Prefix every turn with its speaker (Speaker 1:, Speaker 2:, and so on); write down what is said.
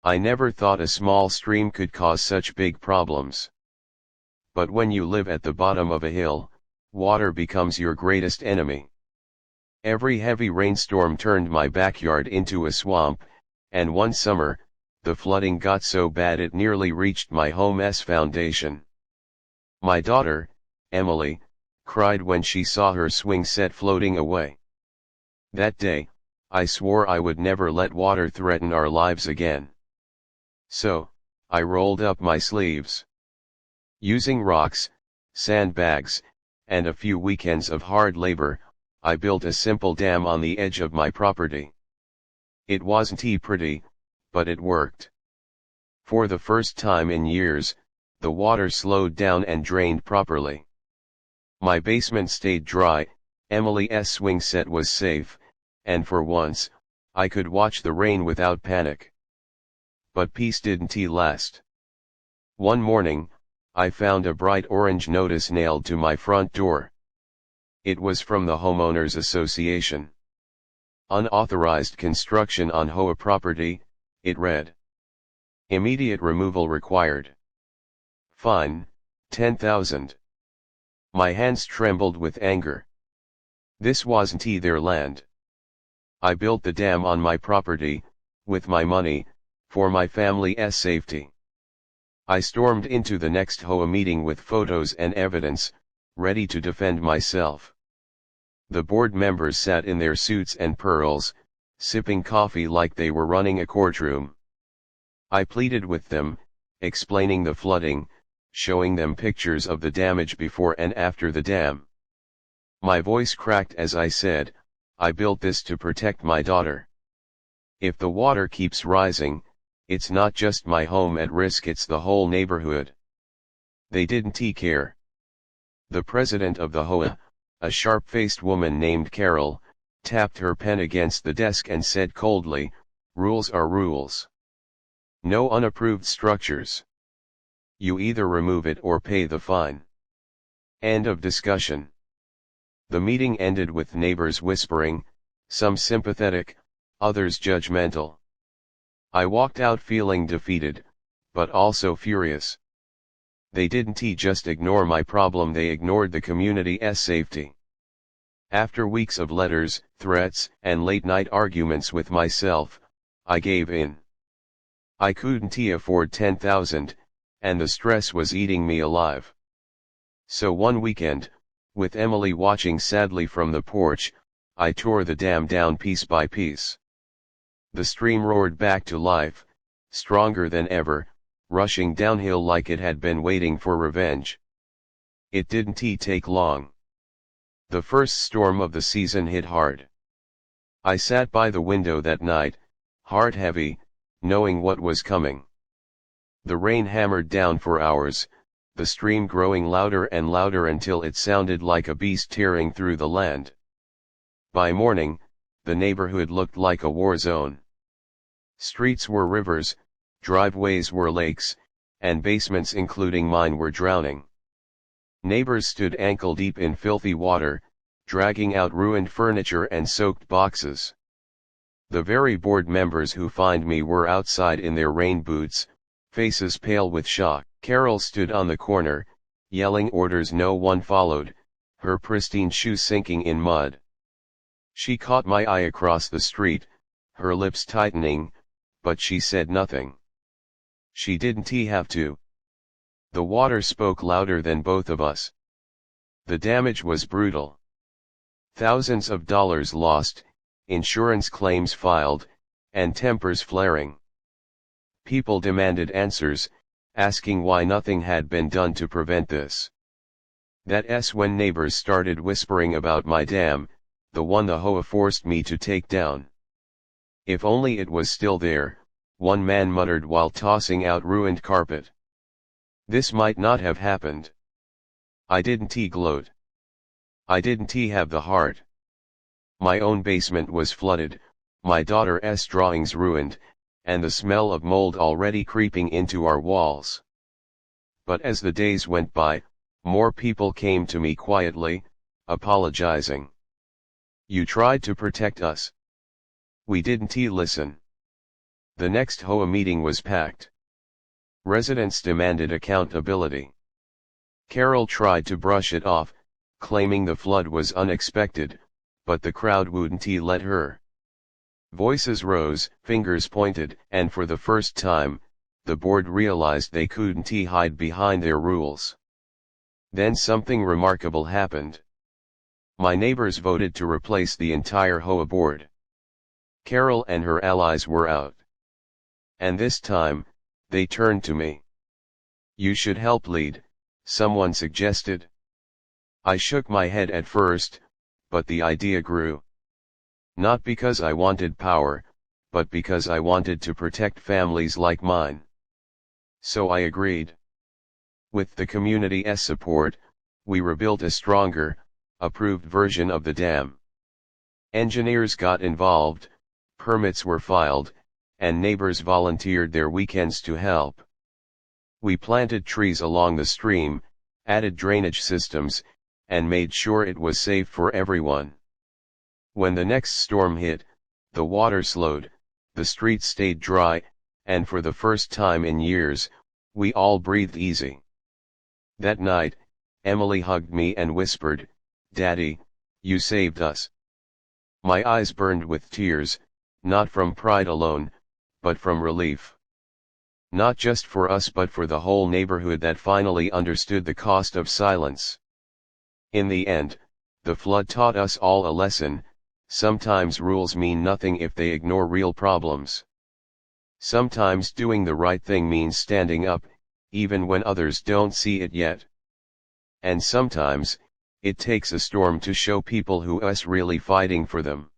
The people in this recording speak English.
Speaker 1: I never thought a small stream could cause such big problems. But when you live at the bottom of a hill, water becomes your greatest enemy. Every heavy rainstorm turned my backyard into a swamp, and one summer, the flooding got so bad it nearly reached my home's foundation. My daughter, Emily, cried when she saw her swing set floating away. That day, I swore I would never let water threaten our lives again. So, I rolled up my sleeves. Using rocks, sandbags, and a few weekends of hard labor, I built a simple dam on the edge of my property. It wasn't pretty, but it worked. For the first time in years, the water slowed down and drained properly. My basement stayed dry, Emily's swing set was safe, and for once, I could watch the rain without panic. But peace didn't last. One morning, I found a bright orange notice nailed to my front door. It was from the Homeowners Association. Unauthorized construction on HOA property, it read. Immediate removal required. Fine, $10,000. My hands trembled with anger. This wasn't their land. I built the dam on my property, with my money, for my family's safety. I stormed into the next HOA meeting with photos and evidence, ready to defend myself. The board members sat in their suits and pearls, sipping coffee like they were running a courtroom. I pleaded with them, explaining the flooding, showing them pictures of the damage before and after the dam. My voice cracked as I said, I built this to protect my daughter. If the water keeps rising, it's not just my home at risk, it's the whole neighborhood. They didn't care. The president of the HOA, a sharp-faced woman named Carol, tapped her pen against the desk and said coldly, rules are rules. No unapproved structures. You either remove it or pay the fine. End of discussion. The meeting ended with neighbors whispering, some sympathetic, others judgmental. I walked out feeling defeated, but also furious. They didn't just ignore my problem, they ignored the community's safety. After weeks of letters, threats, and late-night arguments with myself, I gave in. I couldn't afford $10,000, and the stress was eating me alive. So one weekend, with Emily watching sadly from the porch, I tore the dam down piece by piece. The stream roared back to life, stronger than ever, rushing downhill like it had been waiting for revenge. It didn't take long. The first storm of the season hit hard. I sat by the window that night, heart heavy, knowing what was coming. The rain hammered down for hours, the stream growing louder and louder until it sounded like a beast tearing through the land. By morning, the neighborhood looked like a war zone. Streets were rivers, driveways were lakes, and basements including mine were drowning. Neighbors stood ankle-deep in filthy water, dragging out ruined furniture and soaked boxes. The very board members who fined me were outside in their rain boots, faces pale with shock. Carol stood on the corner, yelling orders no one followed, her pristine shoes sinking in mud. She caught my eye across the street, her lips tightening, but she said nothing. She didn't have to. The water spoke louder than both of us. The damage was brutal. Thousands of dollars lost, insurance claims filed, and tempers flaring. People demanded answers, asking why nothing had been done to prevent this. That's when neighbors started whispering about my dam, the one the HOA forced me to take down. If only it was still there, one man muttered while tossing out ruined carpet. This might not have happened. I didn't gloat. I didn't have the heart. My own basement was flooded, my daughter's drawings ruined, and the smell of mold already creeping into our walls. But as the days went by, more people came to me quietly, apologizing. You tried to protect us. We didn't listen. The next HOA meeting was packed. Residents demanded accountability. Carol tried to brush it off, claiming the flood was unexpected, but the crowd wouldn't let her. Voices rose, fingers pointed, and for the first time, the board realized they couldn't hide behind their rules. Then something remarkable happened. My neighbors voted to replace the entire HOA board. Carol and her allies were out. And this time, they turned to me. "You should help lead," someone suggested. I shook my head at first, but the idea grew. Not because I wanted power, but because I wanted to protect families like mine. So I agreed. With the community's support, we rebuilt a stronger, approved version of the dam. Engineers got involved, permits were filed, and neighbors volunteered their weekends to help. We planted trees along the stream, added drainage systems, and made sure it was safe for everyone. When the next storm hit, the water slowed, the streets stayed dry, and for the first time in years, we all breathed easy. That night, Emily hugged me and whispered, "Daddy, you saved us." My eyes burned with tears, not from pride alone, but from relief. Not just for us but for the whole neighborhood that finally understood the cost of silence. In the end, the flood taught us all a lesson: sometimes rules mean nothing if they ignore real problems. Sometimes doing the right thing means standing up, even when others don't see it yet. And sometimes, it takes a storm to show people who's really fighting for them.